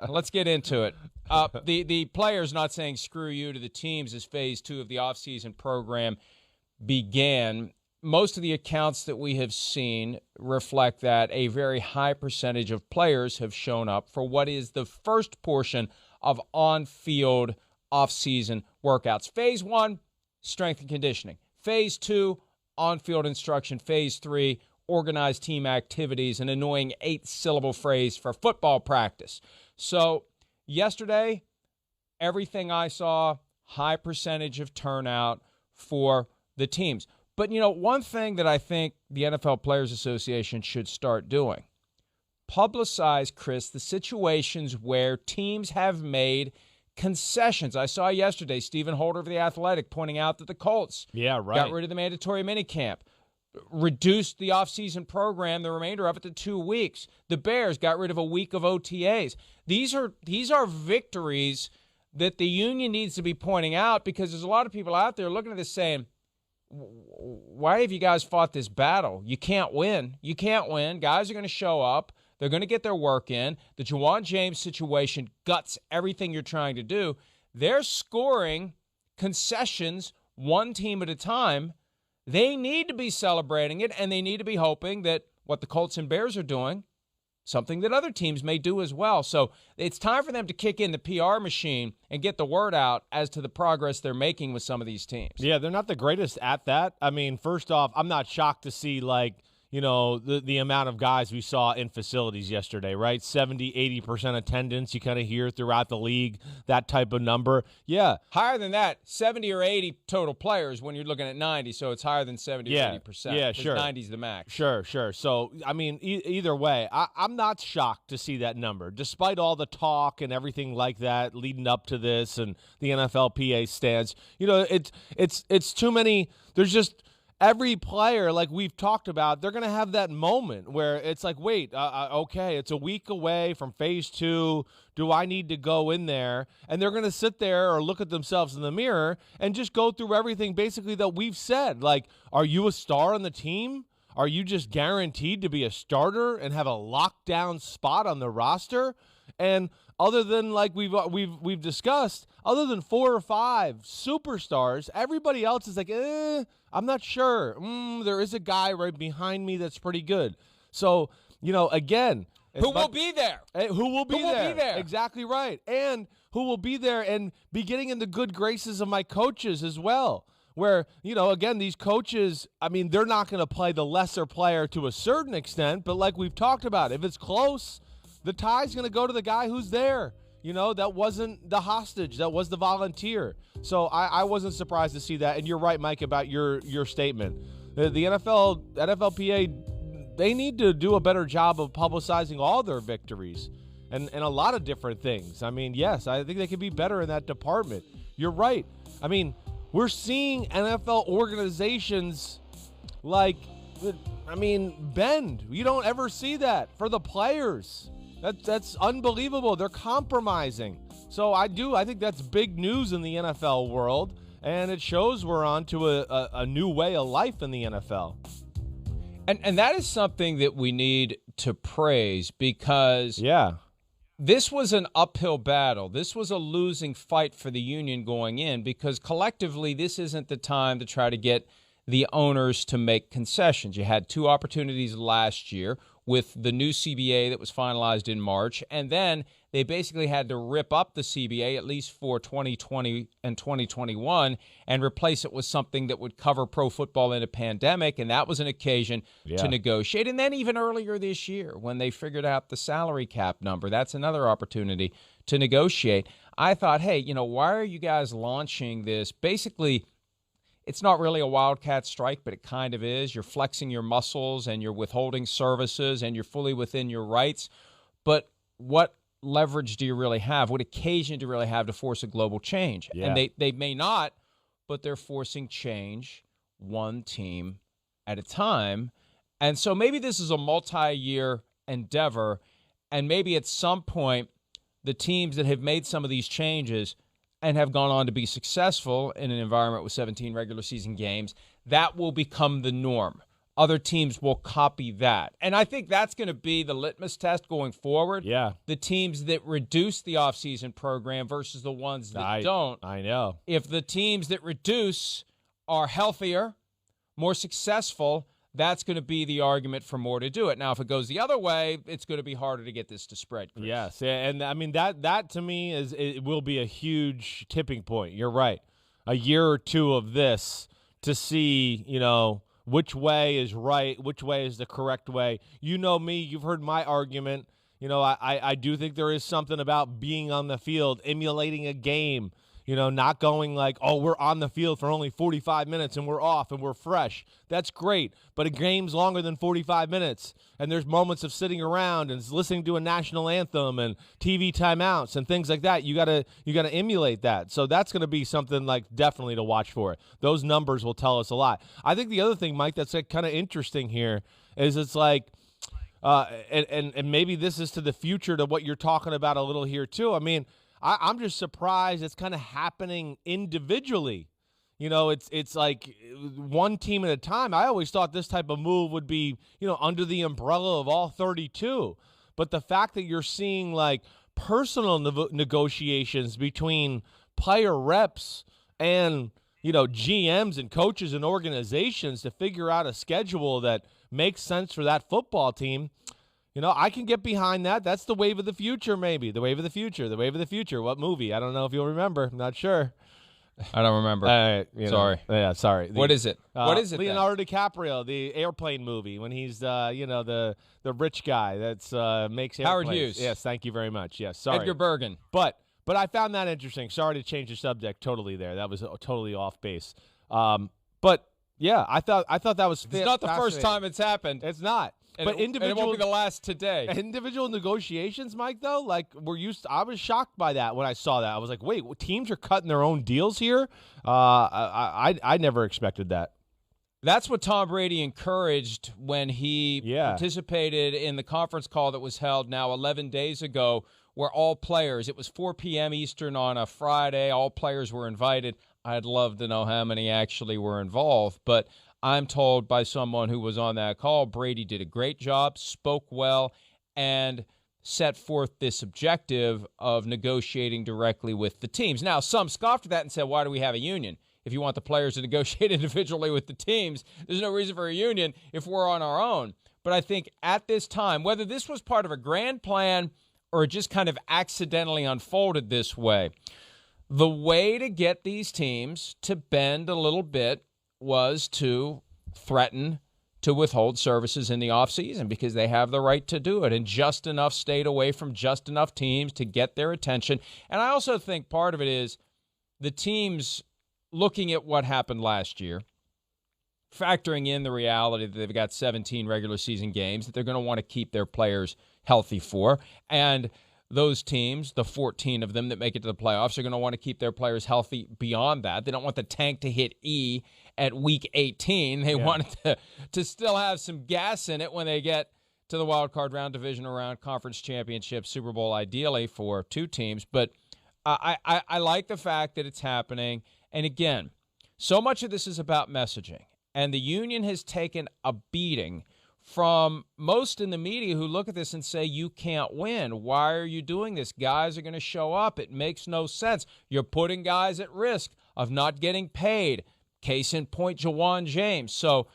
Let's get into it. The players not saying screw you to the teams as phase 2 of the offseason program began. Most of the accounts that we have seen reflect that a very high percentage of players have shown up for what is the first portion of on-field offseason workouts. Phase 1, strength and conditioning. Phase 2, on-field instruction. Phase 3, organized team activities, an annoying 8-syllable phrase for football practice. So yesterday, everything I saw, high percentage of turnout for the teams. But, one thing that I think the NFL Players Association should start doing, publicize, Chris, the situations where teams have made concessions. I saw yesterday Stephen Holder of The Athletic pointing out that the Colts got rid of the mandatory minicamp, reduced the offseason program, the remainder of it, to 2 weeks. The Bears got rid of a week of OTAs. These are victories that the union needs to be pointing out, because there's a lot of people out there looking at this saying, why have you guys fought this battle? You can't win. You can't win. Guys are going to show up. They're going to get their work in. The Juwan James situation guts everything you're trying to do. They're scoring concessions one team at a time. They need to be celebrating it, and they need to be hoping that what the Colts and Bears are doing, something that other teams may do as well. So it's time for them to kick in the PR machine and get the word out as to the progress they're making with some of these teams. Yeah, they're not the greatest at that. I mean, first off, I'm not shocked to see, the amount of guys we saw in facilities yesterday, right? 70, 80% attendance you kind of hear throughout the league, that type of number. Yeah. Higher than that, 70 or 80 total players when you're looking at 90, so it's higher than 70 or 80%. Yeah, sure. 90 is the max. Sure. So, I mean, either way, I'm not shocked to see that number, despite all the talk and everything like that leading up to this and the NFLPA stance. It's too many. There's just every player, like we've talked about, they're going to have that moment where it's like, wait, okay, it's a week away from phase 2. Do I need to go in there? And they're going to sit there or look at themselves in the mirror and just go through everything basically that we've said. Like, are you a star on the team? Are you just guaranteed to be a starter and have a lockdown spot on the roster? And other than, like we've discussed, other than 4 or 5 superstars, everybody else is like, I'm not sure. There is a guy right behind me that's pretty good. So, again, who will be there? Who will be there? Exactly right. And who will be there and be getting in the good graces of my coaches as well. Where, again, these coaches, I mean, they're not going to play the lesser player to a certain extent, but like we've talked about, if it's close, the tie's going to go to the guy who's there. That wasn't the hostage. That was the volunteer. So I wasn't surprised to see that. And you're right, Mike, about your statement. The NFLPA, they need to do a better job of publicizing all their victories and a lot of different things. I mean, yes, I think they could be better in that department. You're right. I mean, we're seeing NFL organizations bend. You don't ever see that for the players. That's unbelievable. They're compromising. So I think that's big news in the NFL world, and it shows we're on to a new way of life in the NFL. And that is something that we need to praise, because this was an uphill battle. This was a losing fight for the union going in, because collectively this isn't the time to try to get the owners to make concessions. You had 2 opportunities last year with the new CBA that was finalized in March, and then they basically had to rip up the CBA, at least for 2020 and 2021, and replace it with something that would cover pro football in a pandemic, and that was an occasion to negotiate. And then even earlier this year, when they figured out the salary cap number, that's another opportunity to negotiate. I thought, hey, why are you guys launching this? Basically, it's not really a wildcat strike, but it kind of is. You're flexing your muscles and you're withholding services and you're fully within your rights. But what leverage do you really have? What occasion do you really have to force a global change? Yeah. And they may not, but they're forcing change one team at a time. And so maybe this is a multi-year endeavor, and maybe at some point the teams that have made some of these changes and have gone on to be successful in an environment with 17 regular season games, that will become the norm. other teams will copy that. And I think that's going to be the litmus test going forward. Yeah. The teams that reduce the offseason program versus the ones that don't. I know. If the teams that reduce are healthier, more successful, that's going to be the argument for more to do it. Now, if it goes the other way, it's going to be harder to get this to spread, Chris. Yes, and I mean that to me it will be a huge tipping point. You're right. A year or two of this to see, which way is right, which way is the correct way. You know me, you've heard my argument. I do think there is something about being on the field, emulating a game, not going like, oh, we're on the field for only 45 minutes and we're off and we're fresh. That's great, but a game's longer than 45 minutes, and there's moments of sitting around and listening to a national anthem and TV timeouts and things like that. You gotta emulate that. So that's going to be something like definitely to watch for. Those numbers will tell us a lot. I think the other thing, Mike, that's kind of interesting here is it's like, and maybe this is to the future to what you're talking about a little here too. I mean, I'm just surprised it's kind of happening individually. It's like one team at a time. I always thought this type of move would be, under the umbrella of all 32. But the fact that you're seeing like personal negotiations between player reps and, GMs and coaches and organizations to figure out a schedule that makes sense for that football team, I can get behind that. That's the wave of the future, maybe. The wave of the future. The wave of the future. What movie? I don't know if you'll remember. I'm not sure. I don't remember. Sorry. Yeah, sorry. What is it? What is it? Leonardo DiCaprio, the airplane movie, when he's the rich guy that's makes airplanes. Howard Hughes. Yes, thank you very much. Yes, sorry. Edgar Bergen. But I found that interesting. Sorry to change the subject totally there. That was totally off base. But yeah, I thought that was. It's not the first time it's happened. It's not. And it won't be the last today. Individual negotiations, Mike, though, like I was shocked by that when I saw that. I was like, wait, teams are cutting their own deals here? I never expected that. That's what Tom Brady encouraged when he participated in the conference call that was held now 11 days ago, where all players, it was 4 p.m. Eastern on a Friday, all players were invited. I'd love to know how many actually were involved, but I'm told by someone who was on that call, Brady did a great job, spoke well, and set forth this objective of negotiating directly with the teams. Now, some scoffed at that and said, why do we have a union? If you want the players to negotiate individually with the teams, there's no reason for a union if we're on our own. But I think at this time, whether this was part of a grand plan or it just kind of accidentally unfolded this way, the way to get these teams to bend a little bit was to threaten to withhold services in the offseason because they have the right to do it, and just enough stayed away from just enough teams to get their attention. And I also think part of it is the teams looking at what happened last year, factoring in the reality that they've got 17 regular season games that they're going to want to keep their players healthy for, and those teams, the 14 of them that make it to the playoffs, are going to want to keep their players healthy beyond that. They don't want the tank to hit E at week 18. They want it to still have some gas in it when they get to the wild card round, divisional round, conference championship, Super Bowl, ideally for two teams. But I like the fact that it's happening. And again, so much of this is about messaging. And the union has taken a beating from most in the media who look at this and say, you can't win. Why are you doing this? Guys are going to show up. It makes no sense. You're putting guys at risk of not getting paid. Case in point, Jawan James. So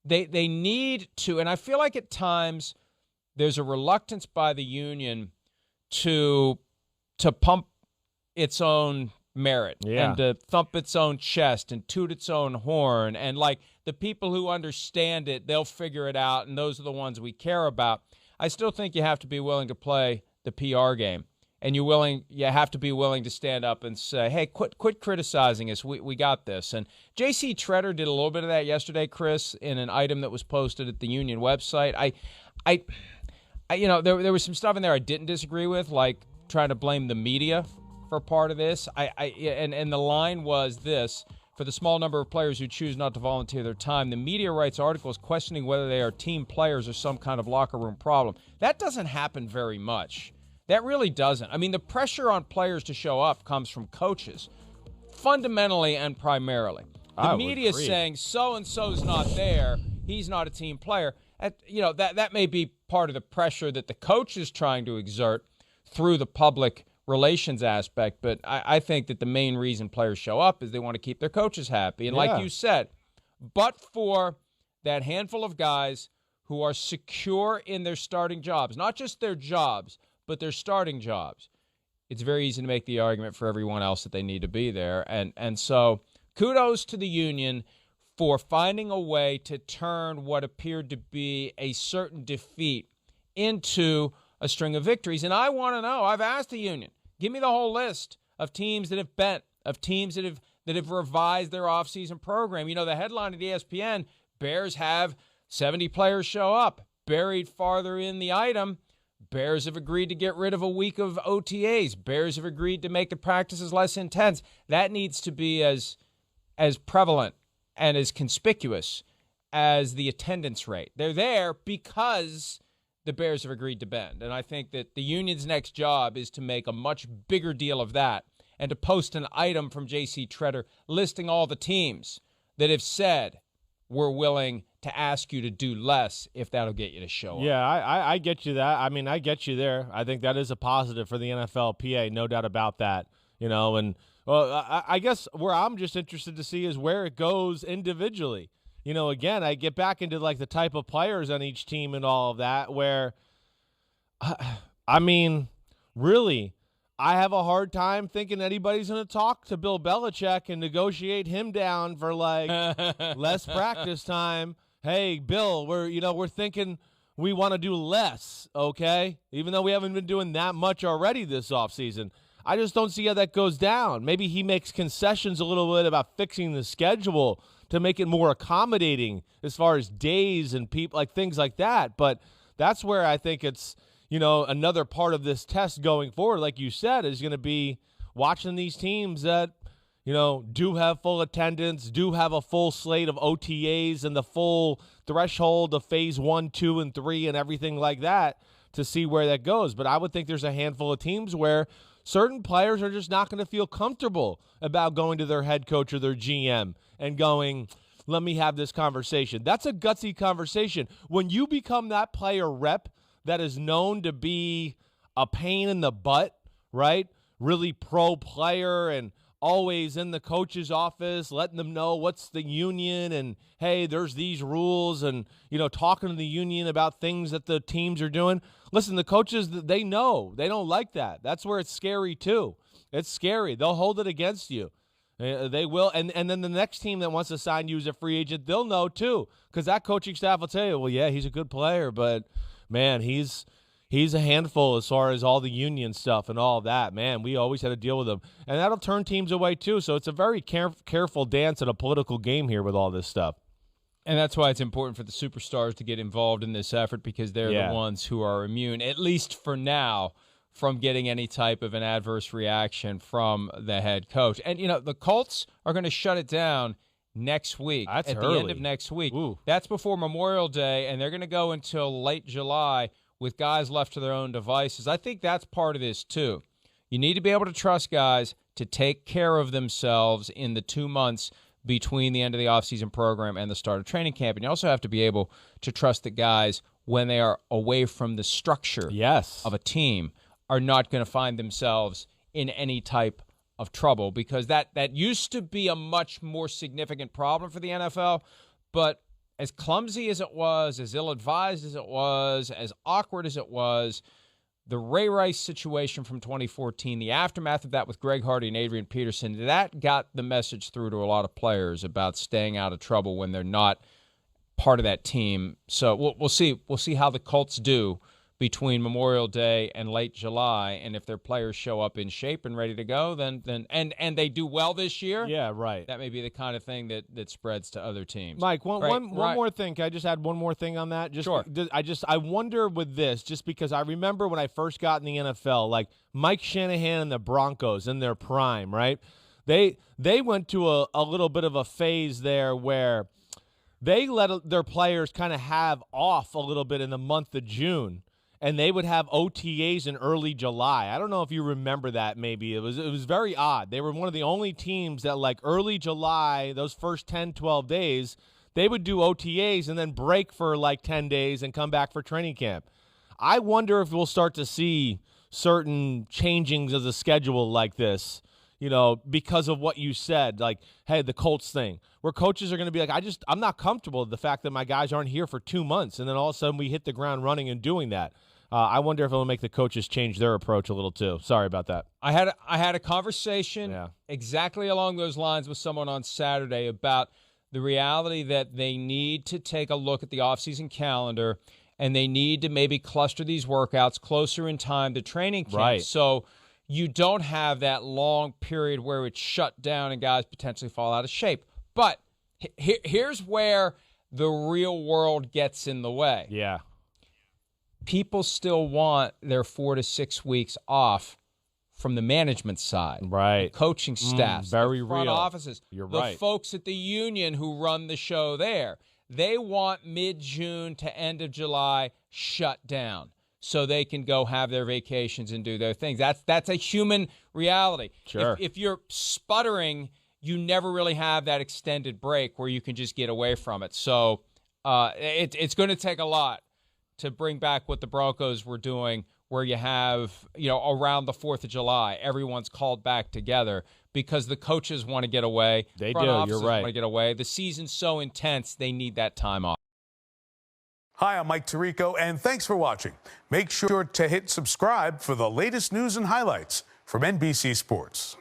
they need to, and I feel like at times there's a reluctance by the union to pump its own merit and to thump its own chest and toot its own horn. And like the people who understand it, they'll figure it out, and those are the ones we care about. I still think you have to be willing to play the PR game, and you have to be willing to stand up and say, hey, quit criticizing us. We got this. And J.C. Treader did a little bit of that yesterday, Chris, in an item that was posted at the union website. I there was some stuff in there I didn't disagree with, like trying to blame the media for part of this. And the line was this: for the small number of players who choose not to volunteer their time, the media writes articles questioning whether they are team players or some kind of locker room problem. That doesn't happen very much. That really doesn't. I mean, the pressure on players to show up comes from coaches, fundamentally and primarily. The media is saying so-and-so's not there. he's not a team player. That may be part of the pressure that the coach is trying to exert through the public relations aspect, but I think that the main reason players show up is they want to keep their coaches happy. And like you said, but for that handful of guys who are secure in their starting jobs, not just their jobs, but their starting jobs, it's very easy to make the argument for everyone else that they need to be there. And so kudos to the union for finding a way to turn what appeared to be a certain defeat into a string of victories. And I want to know, I've asked the union, give me the whole list of teams that have bent, of teams that have revised their offseason program. You know, the headline at ESPN, Bears have 70 players show up. Buried farther in the item, Bears have agreed to get rid of a week of OTAs. Bears have agreed to make the practices less intense. That needs to be as prevalent and as conspicuous as the attendance rate. They're there because the Bears have agreed to bend. And I think that the union's next job is to make a much bigger deal of that and to post an item from J.C. Tretter listing all the teams that have said we're willing to ask you to do less if that'll get you to show up. Yeah, I get you that. I mean, I get you there. I think that is a positive for the NFLPA, no doubt about that. You know, and well, I guess where I'm just interested to see is where it goes individually. You know, again, I get back into like the type of players on each team and all of that where, I mean, really, I have a hard time thinking anybody's going to talk to Bill Belichick and negotiate him down for like less practice time. Hey, Bill, we're thinking we want to do less, okay? Even though we haven't been doing that much already this offseason. I just don't see how that goes down. Maybe he makes concessions a little bit about fixing the schedule to make it more accommodating as far as days and people, like things like that. But that's where I think it's, you know, another part of this test going forward, like you said, is going to be watching these teams that, you know, do have full attendance, do have a full slate of OTAs and the full threshold of phase 1, 2, and 3 and everything like that to see where that goes. But I would think there's a handful of teams where certain players are just not going to feel comfortable about going to their head coach or their GM and going, let me have this conversation. That's a gutsy conversation. When you become that player rep that is known to be a pain in the butt, right? Really pro player and always in the coach's office, letting them know what's the union and, hey, there's these rules and, you know, talking to the union about things that the teams are doing. Listen, the coaches, they know. They don't like that. That's where it's scary, too. It's scary. They'll hold it against you. They will. And then the next team that wants to sign you as a free agent, they'll know, too, because that coaching staff will tell you, well, yeah, he's a good player, but, man, he's a handful as far as all the union stuff and all that. Man, we always had to deal with him. And that'll turn teams away, too. So it's a very careful dance and a political game here with all this stuff. And that's why it's important for the superstars to get involved in this effort because they're the ones who are immune, at least for now, from getting any type of an adverse reaction from the head coach. And, you know, the Colts are going to shut it down next week. That's at early. The end of next week. Ooh. That's before Memorial Day, and they're going to go until late July with guys left to their own devices. I think that's part of this, too. You need to be able to trust guys to take care of themselves in the 2 months between the end of the offseason program and the start of training camp. And you also have to be able to trust that guys, when they are away from the structure of a team, are not going to find themselves in any type of trouble because that used to be a much more significant problem for the NFL. But as clumsy as it was, as ill-advised as it was, as awkward as it was, the Ray Rice situation from 2014, the aftermath of that with Greg Hardy and Adrian Peterson, that got the message through to a lot of players about staying out of trouble when they're not part of that team. So we'll see. We'll see how the Colts do between Memorial Day and late July, and if their players show up in shape and ready to go, then and they do well this year. Yeah, right. That may be the kind of thing that spreads to other teams. Mike, one more thing. Can I just add one more thing on that? Sure. I wonder with this, just because I remember when I first got in the NFL, like Mike Shanahan and the Broncos in their prime, right? They went to a little bit of a phase there where they let their players kind of have off a little bit in the month of June. And they would have OTAs in early July. I don't know if you remember that maybe. It was very odd. They were one of the only teams that, like, early July, those first 10, 12 days, they would do OTAs and then break for like 10 days and come back for training camp. I wonder if we'll start to see certain changings of the schedule like this, because of what you said, like, hey, the Colts thing, where coaches are going to be like, I'm not comfortable with the fact that my guys aren't here for 2 months, and then all of a sudden we hit the ground running and doing that. I wonder if it'll make the coaches change their approach a little too. Sorry about that. I had a conversation exactly along those lines with someone on Saturday about the reality that they need to take a look at the offseason calendar, and they need to maybe cluster these workouts closer in time to training camp. Right. So you don't have that long period where it's shut down and guys potentially fall out of shape. But here's where the real world gets in the way. Yeah. People still want their 4 to 6 weeks off from the management side. Right. The coaching staff. Very the front real. offices. You're the right. folks at the union who run the show there. They want mid-June to end of July shut down so they can go have their vacations and do their things. That's a human reality. Sure. If you're sputtering, you never really have that extended break where you can just get away from it. So it's going to take a lot to bring back what the Broncos were doing, where you have, around the 4th of July, everyone's called back together because the coaches want to get away. They front do. offices You're right. want to get away. The season's so intense, they need that time off. Hi, I'm Mike Tirico, and thanks for watching. Make sure to hit subscribe for the latest news and highlights from NBC Sports.